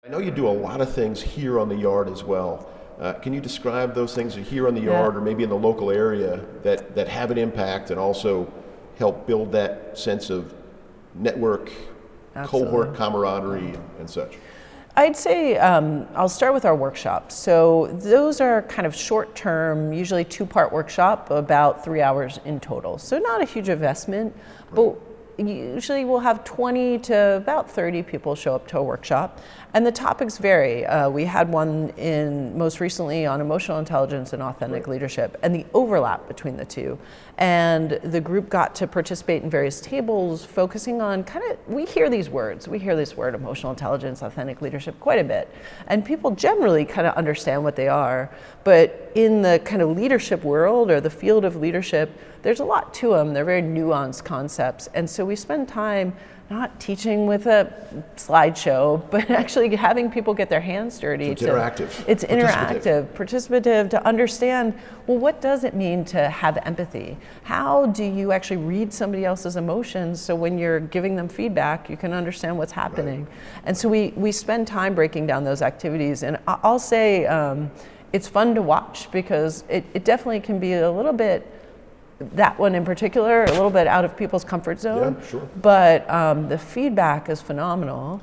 I know you do a lot of things here on the yard as well. Can you describe those things here on the yard or maybe in the local area that have an impact and also help build that sense of network, cohort camaraderie and such? I'd say I'll start with our workshops. So those are kind of short-term, usually two-part workshop, about 3 hours in total. So not a huge investment, but usually we'll have 20 to about 30 people show up to a workshop, and the topics vary. We had one most recently on emotional intelligence and authentic leadership, and the overlap between the two. And the group got to participate in various tables focusing on we hear this word, emotional intelligence, authentic leadership, quite a bit. And people generally kind of understand what they are, but in the kind of leadership world or the field of leadership, there's a lot to them. They're very nuanced concepts. And so we spend time not teaching with a slideshow, but actually having people get their hands dirty. So it's interactive. It's interactive, participative, to understand, well, what does it mean to have empathy? How do you actually read somebody else's emotions so when you're giving them feedback, you can understand what's happening? And so we spend time breaking down those activities. And I'll say it's fun to watch because it definitely can be a little bit, that one in particular, a little bit out of people's comfort zone. Yeah, sure. But the feedback is phenomenal.